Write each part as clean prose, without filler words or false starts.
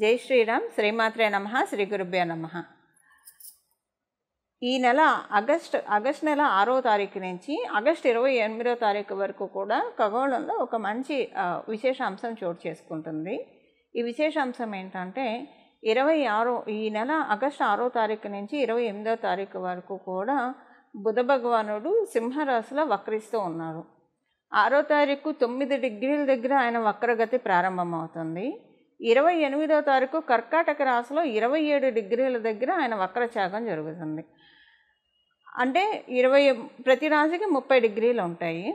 జై శ్రీరామ్. శ్రీమాత్రే నమః. శ్రీ గురుభ్యో నమః. ఈ నెల ఆగస్ట్ నెల 6వ తారీఖు నుంచి ఆగస్ట్ 28వ తారీఖు వరకు కూడా ఖగోళంలో ఒక మంచి విశేషాంశం చోటు చేసుకుంటుంది. ఈ విశేషాంశం ఏంటంటే ఈ నెల ఆగస్ట్ 6వ తారీఖు నుంచి 28వ తారీఖు వరకు కూడా బుధ భగవానుడు సింహరాశిలో వక్రిస్తూ ఉన్నారు. 6వ తారీఖు 9 డిగ్రీల దగ్గర ఆయన వక్రగతి ప్రారంభమవుతుంది. 28వ తారీఖు కర్కాటక రాశిలో 27 డిగ్రీల దగ్గర ఆయన వక్రచాగం జరుగుతుంది. అంటే ప్రతి రాశికి 30 డిగ్రీలు ఉంటాయి.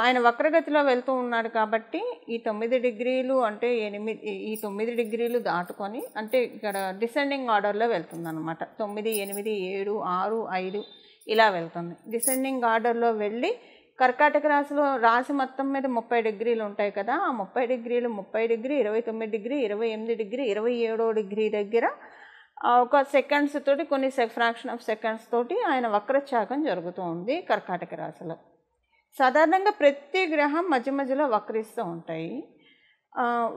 ఆయన వక్రగతిలో వెళ్తూ ఉన్నాడు కాబట్టి ఈ 9 డిగ్రీలు అంటే 9 డిగ్రీలు దాటుకొని అంటే ఇక్కడ డిసెండింగ్ ఆర్డర్లో వెళ్తుంది అనమాట. 9, 8, 7, 6, 5 ఇలా వెళ్తుంది. డిసెండింగ్ ఆర్డర్లో వెళ్ళి కర్కాటక రాశిలో రాశి మొత్తం మీద 30 డిగ్రీలు ఉంటాయి కదా. ఆ 30 డిగ్రీలు 30 డిగ్రీ, 29 డిగ్రీ, 28 డిగ్రీ, 27 డిగ్రీ దగ్గర ఒక సెకండ్స్ తోటి కొన్ని ఫ్రాక్షన్ ఆఫ్ సెకండ్స్ తోటి ఆయన వక్రచాగం జరుగుతూ ఉంది కర్కాటక రాశిలో. సాధారణంగా ప్రతి గ్రహం మధ్య మధ్యలో వక్రిస్తూ ఉంటాయి.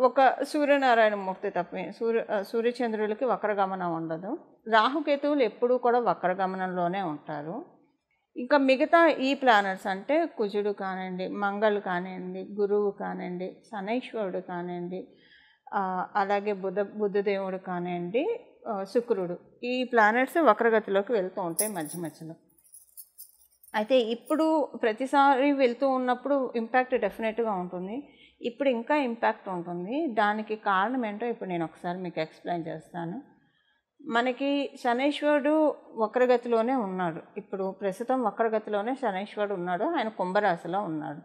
ఒక సూర్యనారాయణమూర్తి తప్ప సూర్యచంద్రులకి వక్రగమనం ఉండదు. రాహుకేతువులు ఎప్పుడూ కూడా వక్రగమనంలోనే ఉంటారు. ఇంకా మిగతా ఈ ప్లానెట్స్ అంటే కుజుడు కానివ్వండి, మంగళ్ కానివ్వండి, గురువు కానివ్వండి, శనైశ్వరుడు కానివ్వండి, అలాగే బుధదేవుడు కానివ్వండి, శుక్రుడు, ఈ ప్లానెట్స్ వక్రగతిలోకి వెళ్తూ ఉంటాయి మధ్య మధ్యలో. అయితే ఇప్పుడు ప్రతిసారి వెళ్తూ ఉన్నప్పుడు ఇంపాక్ట్ డెఫినెట్గా ఉంటుంది. ఇప్పుడు ఇంకా ఇంపాక్ట్ ఉంటుంది. దానికి కారణం ఏంటో ఇప్పుడు నేను ఒకసారి మీకు ఎక్స్ప్లెయిన్ చేస్తాను. మనకి శనైశ్వరుడు వక్రగతిలోనే ఉన్నాడు. ఇప్పుడు ప్రస్తుతం వక్రగతిలోనే శనైశ్వరుడు ఉన్నాడు. ఆయన కుంభరాశిలో ఉన్నాడు.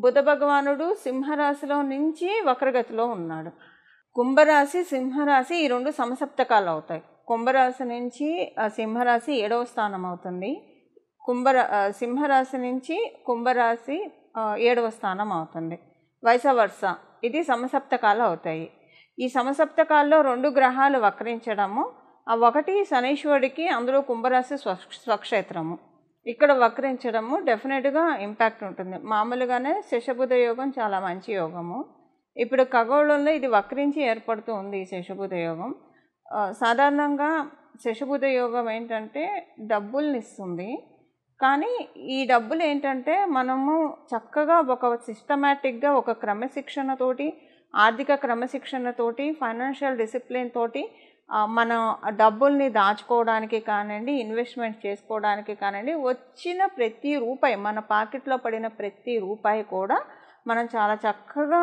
బుధ భగవానుడు సింహరాశిలో నుంచి వక్రగతిలో ఉన్నాడు. కుంభరాశి, సింహరాశి ఈ రెండు సమసప్తకాలు అవుతాయి. కుంభరాశి నుంచి సింహరాశి 7వ స్థానం అవుతుంది. సింహరాశి నుంచి కుంభరాశి 7వ స్థానం అవుతుంది. వైస వర్స ఇది సమసప్తకాలు అవుతాయి. ఈ సమసప్తకాల్లో 2 గ్రహాలు వక్రించడము, ఒకటి శనైశ్వరుడికి, అందులో కుంభరాశి స్వక్షేత్రము, ఇక్కడ వక్రించడము డెఫినెట్గా ఇంపాక్ట్ ఉంటుంది. మామూలుగానే శశబుధ యోగం చాలా మంచి యోగము. ఇప్పుడు ఖగోళంలో ఇది వక్రించి ఏర్పడుతూ ఉంది ఈ శశబుధ యోగం. సాధారణంగా శశబుధ యోగం ఏంటంటే డబ్బుల్ని ఇస్తుంది. కానీ ఈ డబ్బులు ఏంటంటే మనము చక్కగా ఒక సిస్టమేటిక్గా ఒక క్రమశిక్షణతోటి, ఆర్థిక క్రమశిక్షణతోటి, ఫైనాన్షియల్ డిసిప్లిన్ తోటి మనం డబ్బుల్ని దాచుకోవడానికి కానివ్వండి, ఇన్వెస్ట్మెంట్ చేసుకోవడానికి కానివ్వండి, వచ్చిన ప్రతి రూపాయి, మన పాకెట్లో పడిన ప్రతి రూపాయి కూడా మనం చాలా చక్కగా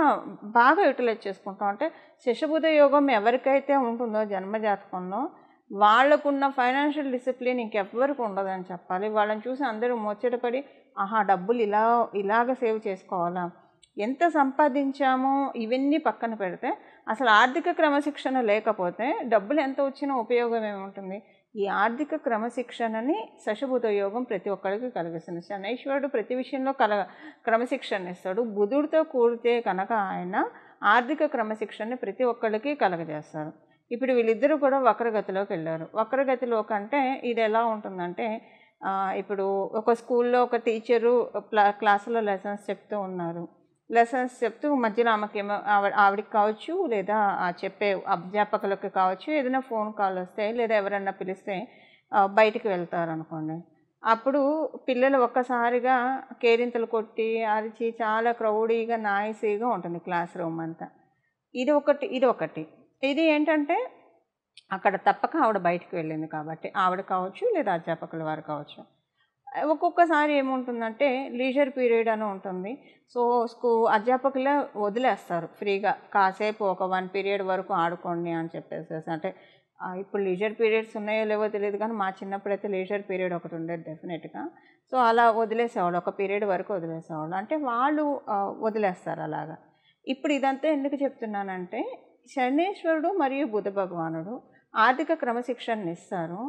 బాగా యూటిలైజ్ చేసుకుంటాం. అంటే శశబుధ యోగం ఎవరికైతే ఉంటుందో జన్మజాతకంలో వాళ్ళకున్న ఫైనాన్షియల్ డిసిప్లిన్ ఇంకెవ్వరికి ఉండదని చెప్పాలి. వాళ్ళని చూసి అందరూ ముచ్చటపడి డబ్బులు ఇలాగ సేవ్ చేసుకోవాలా, ఎంత సంపాదించామో ఇవన్నీ పక్కన పెడితే అసలు ఆర్థిక క్రమశిక్షణ లేకపోతే డబ్బులు ఎంత వచ్చినా ఉపయోగం ఏముంటుంది? ఈ ఆర్థిక క్రమశిక్షణని శశబుధ యోగం ప్రతి ఒక్కరికి కలిగిస్తుంది. శనైశ్వరుడు ప్రతి విషయంలో క్రమశిక్షణ ఇస్తాడు. బుధుడితో కూడితే కనుక ఆయన ఆర్థిక క్రమశిక్షణని ప్రతి ఒక్కరికి కలగజేస్తారు. ఇప్పుడు వీళ్ళిద్దరూ కూడా వక్రగతిలోకి వెళ్ళారు. వక్రగతిలో కంటే ఇది ఎలా ఉంటుందంటే, ఇప్పుడు ఒక స్కూల్లో ఒక టీచరు క్లాసులో లెసన్స్ చెప్తూ ఉన్నారు. లెసన్స్ చెప్తూ మధ్యలో ఆవిడకి కావచ్చు, లేదా చెప్పే అధ్యాపకులకు కావచ్చు, ఏదైనా ఫోన్ కాల్ వస్తే లేదా ఎవరన్నా పిలిస్తే బయటికి వెళ్తారు అనుకోండి. అప్పుడు పిల్లలు ఒక్కసారిగా కేరింతలు కొట్టి అరిచి చాలా క్రౌడీగా నాయిసీగా ఉంటుంది క్లాస్ రూమ్ అంతా. ఇది ఒకటి. ఇది ఏంటంటే అక్కడ తప్పక ఆవిడ బయటికి వెళ్ళింది కాబట్టి, ఆవిడ కావచ్చు లేదా అధ్యాపకుల వారు కావచ్చు. ఒక్కొక్కసారి ఏముంటుందంటే లీజర్ పీరియడ్ అని ఉంటుంది. సో అధ్యాపకులే వదిలేస్తారు ఫ్రీగా, కాసేపు ఒక 1 పీరియడ్ వరకు ఆడుకోండి అని చెప్పేసి. అంటే ఇప్పుడు లీజర్ పీరియడ్స్ ఉన్నాయో లేవో తెలియదు, కానీ మా చిన్నప్పుడైతే లీజర్ పీరియడ్ ఒకటి ఉండేది డెఫినెట్గా. సో అలా వదిలేసేవాళ్ళు, ఒక పీరియడ్ వరకు వదిలేసేవాళ్ళు. అంటే వాళ్ళు వదిలేస్తారు అలాగా. ఇప్పుడు ఇదంతా ఎందుకు చెప్తున్నానంటే, శనైశ్వరుడు మరియు బుధ భగవానుడు ఆర్థిక క్రమశిక్షణ ఇస్తారు.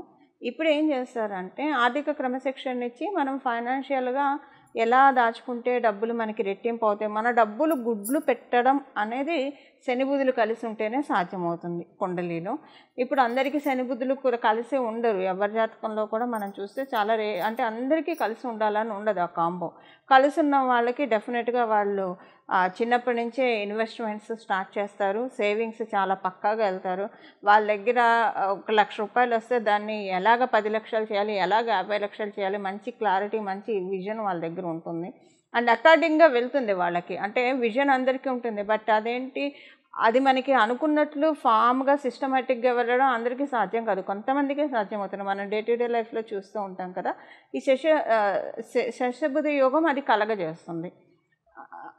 ఇప్పుడు ఏం చేస్తారంటే ఆర్థిక క్రమశిక్షణ ఇచ్చి మనం ఫైనాన్షియల్గా ఎలా దాచుకుంటే డబ్బులు మనకి రెట్టింపు అవుతాయి, మన డబ్బులు గుడ్లు పెట్టడం అనేది శని బుధులు కలిసి ఉంటేనే సాధ్యమవుతుంది కుండలిలో. ఇప్పుడు అందరికీ శని బుధులు కూడా కలిసి ఉండరు. ఎవరి జాతకంలో కూడా మనం చూస్తే చాలా అంటే అందరికీ కలిసి ఉండాలని ఉండదు ఆ కాంబో. కలిసి ఉన్న వాళ్ళకి డెఫినెట్గా వాళ్ళు చిన్నప్పటి నుంచే ఇన్వెస్ట్మెంట్స్ స్టార్ట్ చేస్తారు, సేవింగ్స్ చాలా పక్కాగా వెళ్తారు. వాళ్ళ దగ్గర ఒక ₹1,00,000 వస్తే దాన్ని ఎలాగ 10 లక్షలు చేయాలి, ఎలాగ 50 లక్షలు చేయాలి, మంచి క్లారిటీ, మంచి విజన్ వాళ్ళ దగ్గర ఉంటుంది. అండ్ అకార్డింగ్గా వెళ్తుంది వాళ్ళకి. అంటే విజన్ అందరికీ ఉంటుంది, బట్ అదేంటి, అది మనకి అనుకున్నట్లు ఫామ్గా సిస్టమేటిక్గా వెళ్ళడం అందరికీ సాధ్యం కాదు, కొంతమందికే సాధ్యం అవుతుంది. మనం డే టు డే లైఫ్లో చూస్తూ ఉంటాం కదా. ఈ శశబుధ యోగం అది కలగజేస్తుంది.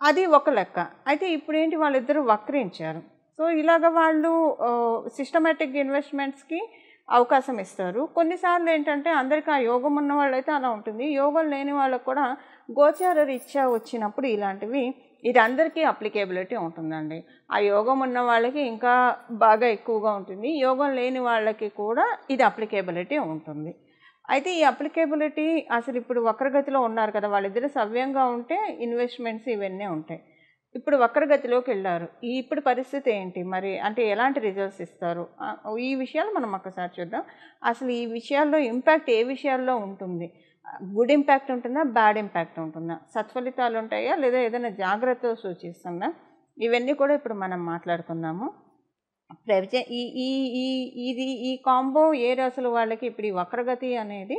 అది ఒక లెక్క. అయితే ఇప్పుడేంటి, వాళ్ళిద్దరూ వక్రించారు. సో ఇలాగ వాళ్ళు సిస్టమేటిక్ ఇన్వెస్ట్మెంట్స్కి అవకాశం ఇస్తారు. కొన్నిసార్లు ఏంటంటే అందరికీ ఆ యోగం ఉన్న వాళ్ళైతే అలా ఉంటుంది, యోగం లేని వాళ్ళకు కూడా గోచార రీత్యా వచ్చినప్పుడు ఇలాంటివి ఇది అందరికీ అప్లికేబిలిటీ ఉంటుందండి. ఆ యోగం ఉన్న వాళ్ళకి ఇంకా బాగా ఎక్కువగా ఉంటుంది, యోగం లేని వాళ్ళకి కూడా ఇది అప్లికేబిలిటీ ఉంటుంది. అయితే ఈ అప్లికేబిలిటీ అసలు ఇప్పుడు వక్రగతిలో ఉన్నారు కదా, వాళ్ళిద్దరు సవ్యంగా ఉంటే ఇన్వెస్ట్మెంట్స్ ఇవన్నీ ఉంటాయి. ఇప్పుడు వక్రగతిలోకి వెళ్ళారు, ఇప్పుడు పరిస్థితి ఏంటి మరి, అంటే ఎలాంటి రిజల్ట్స్ ఇస్తారు, ఈ విషయాలు మనం ఒక్కసారి చూద్దాం. అసలు ఈ విషయాల్లో ఇంపాక్ట్ ఏ విషయాల్లో ఉంటుంది, గుడ్ ఇంపాక్ట్ ఉంటుందా, బ్యాడ్ ఇంపాక్ట్ ఉంటుందా, సత్ఫలితాలు ఉంటాయా, లేదా ఏదైనా జాగ్రత్తలు సూచిస్తుందా, ఇవన్నీ కూడా ఇప్పుడు మనం మాట్లాడుకుందాము. ఈ ఈ ఈ ఇది ఈ కాంబో ఏ రాశుల వాళ్ళకి, ఇప్పుడు ఈ వక్రగతి అనేది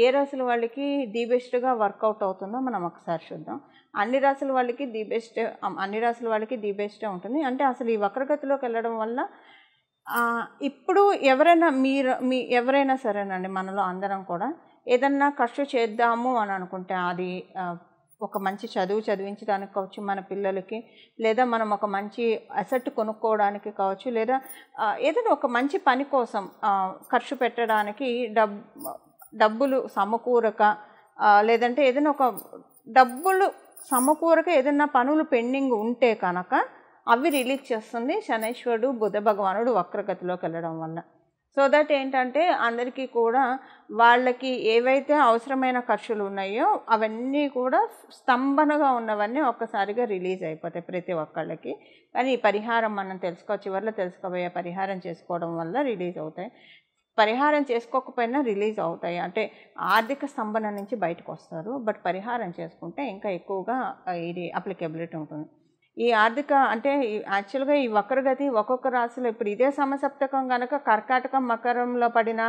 ఏ రాశుల వాళ్ళకి ది బెస్ట్గా వర్కౌట్ అవుతుందో మనం ఒకసారి చూద్దాం. అన్ని రాశుల వాళ్ళకి ది బెస్టే ఉంటుంది. అంటే అసలు ఈ వక్రగతిలోకి వెళ్ళడం వల్ల ఇప్పుడు ఎవరైనా సరేనండి, మనలో అందరం కూడా ఏదన్నా ఖర్చు చేద్దాము అని అనుకుంటే, అది ఒక మంచి చదువు చదివించడానికి కావచ్చు మన పిల్లలకి, లేదా మనం ఒక మంచి అసెట్ కొనుక్కోవడానికి కావచ్చు, లేదా ఏదైనా ఒక మంచి పని కోసం ఖర్చు పెట్టడానికి డబ్బులు సమకూరక, లేదంటే ఏదైనా ఒక డబ్బులు సమకూరక ఏదైనా పనులు పెండింగ్ ఉంటే కనుక అవి రిలీజ్ చేస్తుంది శనైశ్వరుడు బుధ భగవానుడు వక్రగతిలోకి వెళ్ళడం వల్ల. సో దట్ ఏంటంటే అందరికీ కూడా వాళ్ళకి ఏవైతే అవసరమైన ఖర్చులు ఉన్నాయో అవన్నీ కూడా స్తంభనగా ఉన్నవన్నీ ఒక్కసారిగా రిలీజ్ అయిపోతాయి ప్రతి ఒక్కళ్ళకి. కానీ ఈ పరిహారం మనం చివరిలో తెలుసుకోబోయే పరిహారం చేసుకోవడం వల్ల రిలీజ్ అవుతాయి. పరిహారం చేసుకోకపోయినా రిలీజ్ అవుతాయి, అంటే ఆర్థిక స్తంభన నుంచి బయటకు వస్తారు. బట్ పరిహారం చేసుకుంటే ఇంకా ఎక్కువగా ఇది అప్లికేబిలిటీ ఉంటుంది. ఈ ఆర్థిక అంటే యాక్చువల్గా ఈ వక్రగతి ఒక్కొక్క రాశిలో, ఇప్పుడు ఇదే సమసప్తకం కనుక కర్కాటకం మకరంలో పడినా,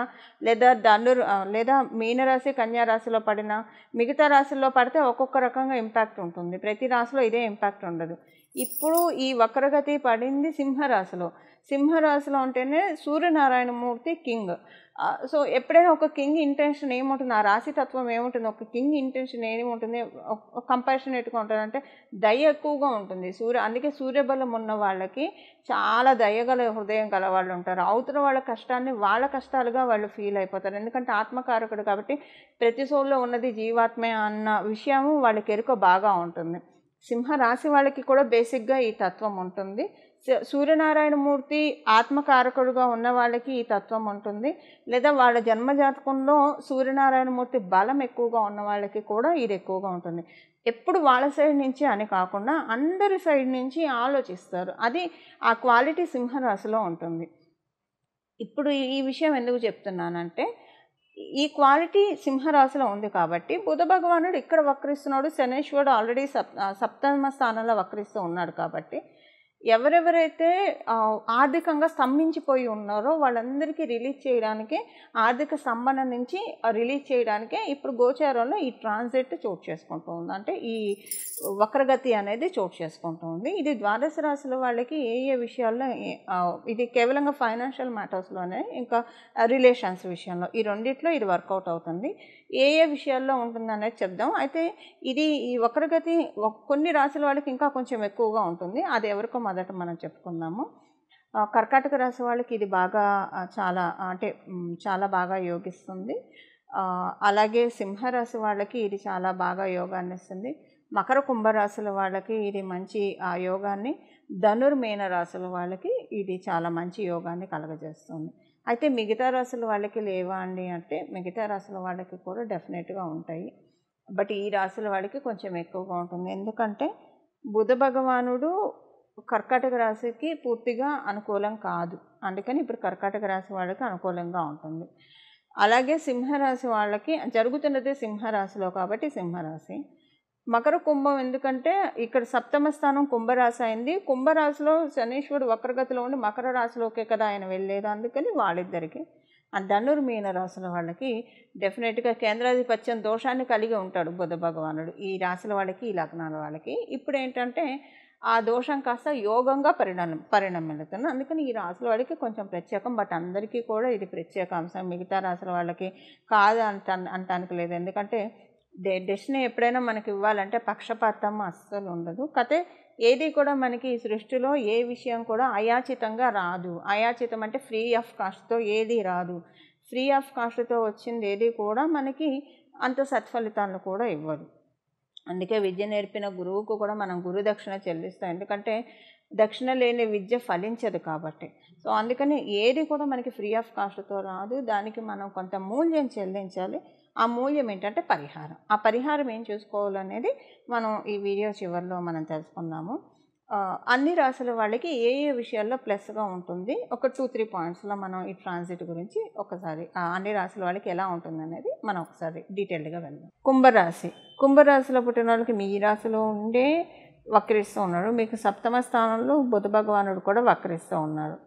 లేదా మీనరాశి కన్యా రాశిలో పడినా, మిగతా రాశుల్లో పడితే ఒక్కొక్క రకంగా ఇంపాక్ట్ ఉంటుంది, ప్రతి రాశిలో ఇదే ఇంపాక్ట్ ఉండదు. ఇప్పుడు ఈ వక్రగతి పడింది సింహరాశిలో ఉంటేనే సూర్యనారాయణమూర్తి కింగ్. సో ఎప్పుడైనా ఒక కింగ్ ఇంటెన్షన్ ఏముంటుంది, ఆ రాశితత్వం ఏముంటుంది, ఒక కింగ్ ఇంటెన్షన్ ఏముంటుంది, కంపాషనేట్గా ఉంటుంది, అంటే దయ ఎక్కువగా ఉంటుంది. అందుకే సూర్యబలం ఉన్న వాళ్ళకి చాలా దయగల హృదయం గల వాళ్ళు ఉంటారు. అవతల వాళ్ళ కష్టాన్ని వాళ్ళ కష్టాలుగా వాళ్ళు ఫీల్ అయిపోతారు, ఎందుకంటే ఆత్మకారకుడు కాబట్టి ప్రతి సోల్లో ఉన్నది జీవాత్మే అన్న విషయము వాళ్ళకి ఎరుక బాగా ఉంటుంది. సింహరాశి వాళ్ళకి కూడా బేసిక్గా ఈ తత్వం ఉంటుంది. సూర్యనారాయణమూర్తి ఆత్మకారకుడుగా ఉన్న వాళ్ళకి ఈ తత్వం ఉంటుంది, లేదా వాళ్ళ జన్మజాతకంలో సూర్యనారాయణమూర్తి బలం ఎక్కువగా ఉన్న వాళ్ళకి కూడా ఇది ఎక్కువగా ఉంటుంది. ఎప్పుడు వాళ్ళ సైడ్ నుంచి అని కాకుండా అందరి సైడ్ నుంచి ఆలోచిస్తారు, అది ఆ క్వాలిటీ సింహరాశిలో ఉంటుంది. ఇప్పుడు ఈ విషయం ఎందుకు చెప్తున్నానంటే, ఈ క్వాలిటీ సింహరాశిలో ఉంది కాబట్టి బుధ భగవానుడు ఇక్కడ వక్రిస్తున్నాడు, శనైశ్వరుడు ఆల్రెడీ సప్తమ స్థానంలో వక్రిస్తూ ఉన్నాడు కాబట్టి ఎవరెవరైతే ఆర్థికంగా స్తంభించిపోయి ఉన్నారో వాళ్ళందరికీ రిలీజ్ చేయడానికే, ఆర్థిక స్తంభన నుంచి రిలీజ్ చేయడానికే ఇప్పుడు గోచారంలో ఈ ట్రాన్సిట్ చోటు చేసుకుంటూ ఉంది, అంటే ఈ వక్రగతి అనేది చోటు చేసుకుంటూ ఉంది. ఇది ద్వాదశ రాశుల వాళ్ళకి ఏ విషయాల్లో, ఇది కేవలంగా ఫైనాన్షియల్ మ్యాటర్స్లోనే, ఇంకా రిలేషన్స్ విషయంలో, ఈ రెండిట్లో ఇది వర్కౌట్ అవుతుంది. ఏ విషయాల్లో ఉంటుందనేది చెప్దాం. అయితే ఈ వక్రగతి కొన్ని రాశుల వాళ్ళకి ఇంకా కొంచెం ఎక్కువగా ఉంటుంది, అది ఎవరికో మొదట మనం చెప్పుకుందాము. కర్కాటక రాశి వాళ్ళకి ఇది బాగా చాలా బాగా యోగిస్తుంది. అలాగే సింహరాశి వాళ్ళకి ఇది చాలా బాగా యోగాన్ని ఇస్తుంది. మకర కుంభరాశుల వాళ్ళకి ఇది మంచి యోగాన్ని, ధనుర్మీన రాశుల వాళ్ళకి ఇది చాలా మంచి యోగాన్ని కలగజేస్తుంది. అయితే మిగతా రాశుల వాళ్ళకి లేవా అండి అంటే, మిగతా రాశుల వాళ్ళకి కూడా డెఫినెట్గా ఉంటాయి, బట్ ఈ రాశుల వాళ్ళకి కొంచెం ఎక్కువగా ఉంటుంది. ఎందుకంటే బుధ భగవానుడు కర్కాటక రాశికి పూర్తిగా అనుకూలం కాదు, అందుకని ఇప్పుడు కర్కాటక రాశి వాళ్ళకి అనుకూలంగా ఉంటుంది. అలాగే సింహరాశి వాళ్ళకి జరుగుతున్నది సింహరాశిలో కాబట్టి సింహరాశి, మకర కుంభం ఎందుకంటే ఇక్కడ సప్తమ స్థానం కుంభరాశి అయింది. కుంభరాశిలో శనీశ్వరుడు వక్రగతిలో ఉండి మకర రాశిలోకే కదా ఆయన వెళ్ళేది. అందుకని వాళ్ళిద్దరికి ధనుర్ మీన రాశుల వాళ్ళకి డెఫినెట్గా కేంద్రాధిపత్యం దోషాన్ని కలిగి ఉంటాడు బుధ భగవానుడు ఈ రాశుల వాళ్ళకి, ఈ లగ్నాల వాళ్ళకి. ఇప్పుడు ఏంటంటే ఆ దోషం కాస్త యోగంగా పరిణమిస్తుంది. అందుకని ఈ రాశుల వాళ్ళకి కొంచెం ప్రత్యేకం. బట్ అందరికీ కూడా ఇది ప్రత్యేక అంశం. మిగతా రాశుల వాళ్ళకి కాదు అంటానికి లేదు. ఎందుకంటే డెస్టినీ ఎప్పుడైనా మనకి ఇవ్వాలంటే పక్షపాతం అస్సలు ఉండదు. కతే ఏది కూడా మనకి ఈ సృష్టిలో ఏ విషయం కూడా అయాచితంగా రాదు. అయాచితం అంటే ఫ్రీ ఆఫ్ కాస్ట్తో ఏది రాదు. ఫ్రీ ఆఫ్ కాస్ట్తో వచ్చింది ఏది కూడా మనకి అంత సత్ఫలితాలను కూడా ఇవ్వదు. అందుకే విద్య నేర్పిన గురువుకు కూడా మనం గురుదక్షిణ చెల్లిస్తాం. ఎందుకంటే దక్షిణ లేని విద్య ఫలించదు కాబట్టి. సో అందుకని ఏది కూడా మనకి ఫ్రీ ఆఫ్ కాస్ట్తో రాదు. దానికి మనం కొంత మూల్యం చెల్లించాలి. ఆ మూల్యం ఏంటంటే పరిహారం. ఆ పరిహారం ఏం చూసుకోవాలనేది మనం ఈ వీడియో చివరిలో మనం తెలుసుకుందాము. అన్ని రాశుల వాళ్ళకి ఏ ఏ విషయాల్లో ప్లస్గా ఉంటుంది ఒక 2-3 పాయింట్స్లో మనం ఈ ట్రాన్సిట్ గురించి ఒకసారి అన్ని రాశుల వాళ్ళకి ఎలా ఉంటుంది అనేది మనం ఒకసారి డీటెయిల్డ్గా వెళ్దాం. కుంభరాశిలో పుట్టిన వాళ్ళకి మీ రాశిలో ఉండే వక్రిస్తూ ఉన్నాడు. మీకు సప్తమ స్థానంలో బుధ భగవానుడు కూడా వక్రిస్తూ ఉన్నాడు.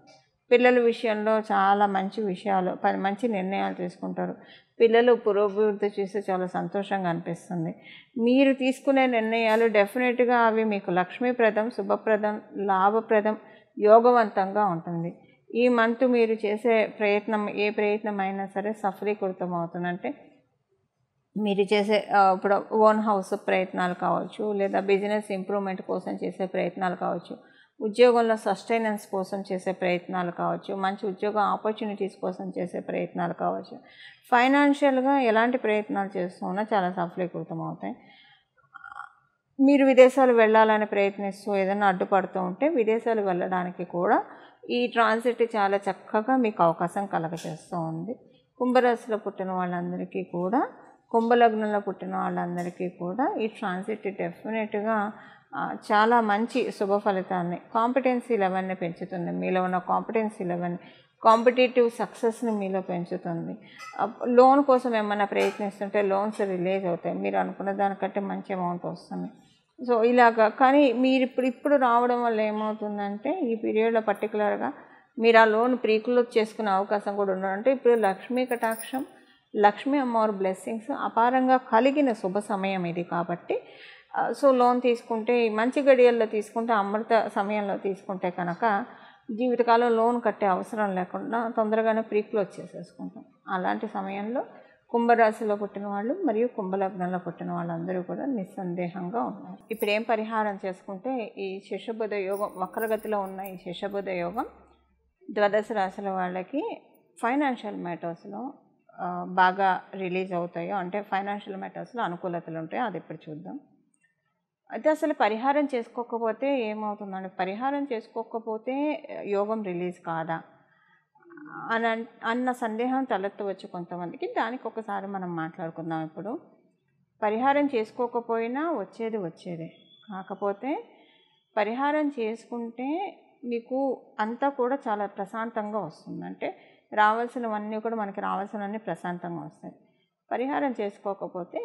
పిల్లల విషయంలో చాలా మంచి విషయాలు, మంచి నిర్ణయాలు తీసుకుంటారు. పిల్లలు పురోభివృద్ధి చేస్తే చాలా సంతోషంగా అనిపిస్తుంది. మీరు తీసుకునే నిర్ణయాలు డెఫినెట్గా అవి మీకు లక్ష్మీప్రదం, శుభప్రదం, లాభప్రదం, యోగవంతంగా ఉంటుంది. ఈ మంత్ మీరు చేసే ప్రయత్నం ఏ ప్రయత్నం అయినా సరే సఫలీకృతం అవుతుందంటే మీరు చేసే ఇప్పుడు ఓన్ హౌస్ ప్రయత్నాలు కావచ్చు, లేదా బిజినెస్ ఇంప్రూవ్మెంట్ కోసం చేసే ప్రయత్నాలు కావచ్చు, ఉద్యోగంలో సస్టైనెన్స్ కోసం చేసే ప్రయత్నాలు కావచ్చు, మంచి ఉద్యోగ ఆపర్చునిటీస్ కోసం చేసే ప్రయత్నాలు కావచ్చు, ఫైనాన్షియల్గా ఎలాంటి ప్రయత్నాలు చేస్తున్నా చాలా సఫలీకృతం అవుతాయి. మీరు విదేశాలు వెళ్ళాలని ప్రయత్నిస్తూ ఏదైనా అడ్డుపడుతూ ఉంటే విదేశాలు వెళ్ళడానికి కూడా ఈ ట్రాన్సిట్ చాలా చక్కగా మీకు అవకాశం కలగజేస్తూ ఉంది. కుంభరాశిలో పుట్టిన వాళ్ళందరికీ కూడా, కుంభలగ్నంలో పుట్టిన వాళ్ళందరికీ కూడా ఈ ట్రాన్సిట్ డెఫినెట్గా చాలా మంచి శుభ ఫలితాన్ని, కాంపిటెన్సీ లెవెల్ని పెంచుతుంది. మీలో ఉన్న కాంపిటెన్సీ లెవెల్ని, కాంపిటేటివ్ సక్సెస్ని మీలో పెంచుతుంది. లోన్ కోసం ఏమైనా ప్రయత్నిస్తుంటే లోన్స్ రిలీజ్ అవుతాయి. మీరు అనుకున్న దానికంటే మంచి అమౌంట్ వస్తుంది. సో ఇలాగా. కానీ మీరు ఇప్పుడు రావడం వల్ల ఏమవుతుందంటే ఈ పీరియడ్లో పర్టికులర్గా మీరు ఆ లోన్ ప్రీక్లోజ్ చేసుకునే అవకాశం కూడా ఉండడం. అంటే ఇప్పుడు లక్ష్మీ కటాక్షం, లక్ష్మీ అమ్మవారి బ్లెస్సింగ్స్ అపారంగా కలిగిన శుభ సమయం ఇది. కాబట్టి సో లోన్ తీసుకుంటే మంచి గడియల్లో తీసుకుంటే, అమృత సమయంలో తీసుకుంటే కనుక జీవితకాలం లోన్ కట్టే అవసరం లేకుండా తొందరగానే ప్రీక్లోజ్ చేసేసుకుంటాం. అలాంటి సమయంలో కుంభరాశిలో పుట్టిన వాళ్ళు మరియు కుంభలగ్నంలో పుట్టిన వాళ్ళందరూ కూడా నిస్సందేహంగా ఉన్నారు. ఇప్పుడు ఏం పరిహారం చేసుకుంటే ఈ శశబుధ యోగం, వక్రగతిలో ఉన్న ఈ శశబుధ యోగం ద్వాదశ రాశుల వాళ్ళకి ఫైనాన్షియల్ మ్యాటర్స్లో బాగా రిలీజ్ అవుతాయో, అంటే ఫైనాన్షియల్ మ్యాటర్స్లో అనుకూలతలు ఉంటాయో అది ఇప్పుడు చూద్దాం. అయితే అసలు పరిహారం చేసుకోకపోతే ఏమవుతుందండి? పరిహారం చేసుకోకపోతే యోగం రిలీజ్ కాదా అన్న సందేహం తలెత్తవచ్చు కొంతమందికి. దానికి ఒకసారి మనం మాట్లాడుకుందాం. ఇప్పుడు పరిహారం చేసుకోకపోయినా వచ్చేదే. కాకపోతే పరిహారం చేసుకుంటే మీకు అంతా కూడా చాలా ప్రశాంతంగా వస్తుంది. అంటే రావాల్సినవన్నీ కూడా మనకి రావాల్సినవన్నీ ప్రశాంతంగా వస్తాయి. పరిహారం చేసుకోకపోతే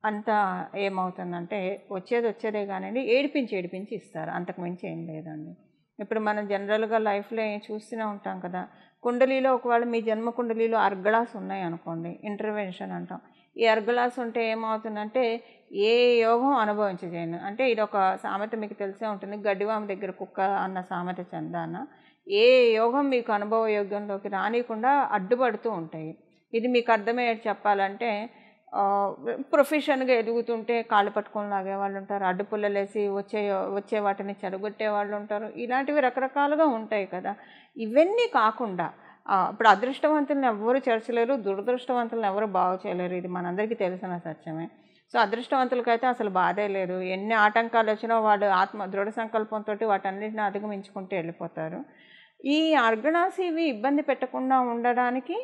అంతా ఏమవుతుందంటే వచ్చేదే కానివ్వండి, ఏడిపించి ఇస్తారు. అంతకు మించి ఏం లేదండి. ఇప్పుడు మనం జనరల్గా లైఫ్లో చూస్తూనే ఉంటాం కదా. కుండలీలో ఒకవేళ మీ జన్మ కుండలీలో అర్గళాస్ ఉన్నాయి అనుకోండి, ఇంటర్వెన్షన్ అంటాం. ఈ అర్గళాస్ ఉంటే ఏమవుతుందంటే ఏ యోగం అనుభవించజేయను. అంటే ఇది ఒక సామెత మీకు తెలిసే ఉంటుంది, గడ్డివామ దగ్గర కుక్క అన్న సామెత చందాన. ఏ యోగం మీకు అనుభవ యోగ్యంలోకి రానియకుండా అడ్డుపడుతూ ఉంటాయి. ఇది మీకు అర్థమయ్యేది చెప్పాలంటే ప్రొఫెషన్గా ఎదుగుతుంటే కాళ్ళు పట్టుకొని లాగే వాళ్ళు ఉంటారు, అడ్డుపుల్లలేసి వచ్చే వాటిని చెడగొట్టే వాళ్ళు ఉంటారు. ఇలాంటివి రకరకాలుగా ఉంటాయి కదా. ఇవన్నీ కాకుండా ఇప్పుడు అదృష్టవంతులను ఎవరు చేర్చలేరు, దురదృష్టవంతులను ఎవరు బాగు చేయలేరు. ఇది మనందరికీ తెలిసిన సత్యమే. సో అదృష్టవంతులకైతే అసలు బాధే లేదు. ఎన్ని ఆటంకాలు వచ్చినా వాళ్ళు దృఢ సంకల్పంతో వాటన్నిటిని అధిగమించుకుంటూ వెళ్ళిపోతారు. ఈ అర్గణాస్ ఇవి ఇబ్బంది పెట్టకుండా ఉండడానికి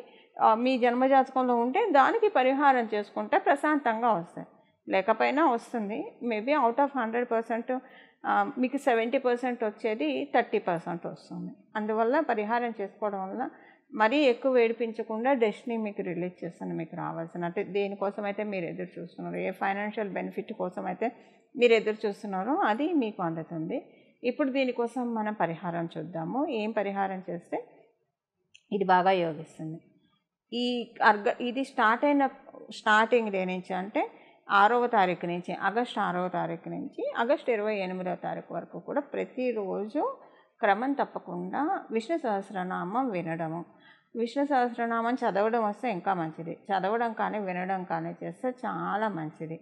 మీ జన్మజాతకంలో ఉంటే దానికి పరిహారం చేసుకుంటే ప్రశాంతంగా వస్తాయి. లేకపోయినా వస్తుంది. మేబీ అవుట్ ఆఫ్ 100% మీకు 70% వచ్చేది 30% వస్తుంది. అందువల్ల పరిహారం చేసుకోవడం వల్ల మరీ ఎక్కువ ఏడిపించకుండా డెస్టినీ మీకు రిలీజ్ చేస్తుంది. మీకు రావాల్సిన అంటే దేనికోసం అయితే మీరు ఎదురు చూస్తున్నారు, ఏ ఫైనాన్షియల్ బెనిఫిట్ కోసం అయితే మీరు ఎదురు చూస్తున్నారో అది మీకు అందుతుంది. ఇప్పుడు దీనికోసం మనం పరిహారం చూద్దాము. ఏం పరిహారం చేస్తే ఇది బాగా యోగిస్తుంది. ఈ ఇది స్టార్టింగ్ డే నుంచి అంటే 6వ తారీఖు నుంచి ఆగస్టు 6వ తారీఖు నుంచి ఆగస్టు 28వ తారీఖు వరకు కూడా ప్రతిరోజు క్రమం తప్పకుండా విష్ణు సహస్రనామం వినడము. విష్ణు సహస్రనామం చదవడం వస్తే ఇంకా మంచిది. చదవడం కానీ వినడం కానీ చేస్తే చాలా మంచిది.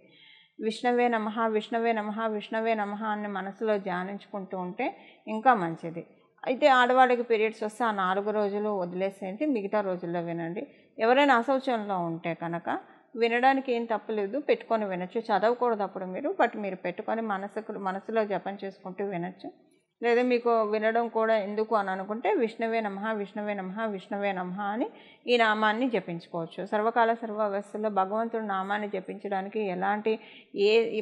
విష్ణవే నమః విష్ణవే నమః విష్ణవే నమః అని మనసులో ధ్యానించుకుంటూ ఉంటే ఇంకా మంచిది. అయితే ఆడవాళ్ళకి పీరియడ్స్ వస్తే ఆ 4 రోజులు వదిలేసేయండి, మిగతా రోజుల్లో వినండి. ఎవరైనా అశౌచంలో ఉంటే కనుక వినడానికి ఏం తప్పలేదు, పెట్టుకొని వినొచ్చు. చదవకూడదు అప్పుడు మీరు పెట్టుకొని మనసులో జపం చేసుకుంటూ వినొచ్చు. లేదా మీకు వినడం కూడా ఎందుకు అని అనుకుంటే విష్ణవే నమః విష్ణవే నమః విష్ణవే నమః అని ఈ నామాన్ని జపించుకోవచ్చు. సర్వకాల సర్వావస్థల్లో భగవంతుడి నామాన్ని జపించడానికి ఎలాంటి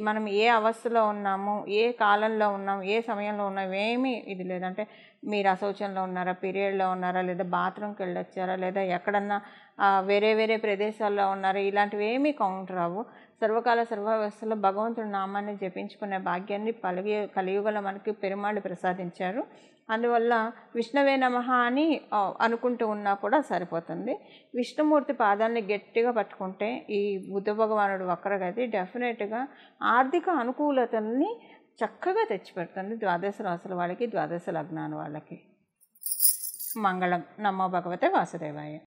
మనం ఏ అవస్థలో ఉన్నాము, ఏ కాలంలో ఉన్నాము, ఏ సమయంలో ఉన్నాము ఏమీ ఇది లేదంటే మీరు అశౌచంలో ఉన్నారా, పీరియడ్లో ఉన్నారా, లేదా బాత్రూమ్కి వెళ్ళొచ్చారా, లేదా ఎక్కడన్నా వేరే వేరే ప్రదేశాల్లో ఉన్నారా, ఇలాంటివి ఏమీ కౌంట్ రావు. సర్వకాల సర్వావస్థలో భగవంతుడి నామాన్ని జపించుకునే భాగ్యాన్ని కలియుగంలో మనకి పెరుమాళ్ళు ప్రసాదించారు. అందువల్ల విష్ణవే నమః అని అనుకుంటూ ఉన్నా కూడా సరిపోతుంది. విష్ణుమూర్తి పాదాన్ని గట్టిగా పట్టుకుంటే ఈ బుద్ధ భగవానుడు వక్రగతి డెఫినెట్గా ఆర్థిక అనుకూలతల్ని చక్కగా తెచ్చిపెడుతుంది. ద్వాదశ రాశుల వాళ్ళకి, ద్వాదశ లగ్నాల వాళ్ళకి. మంగళం. నమో భగవతే వాసుదేవాయ.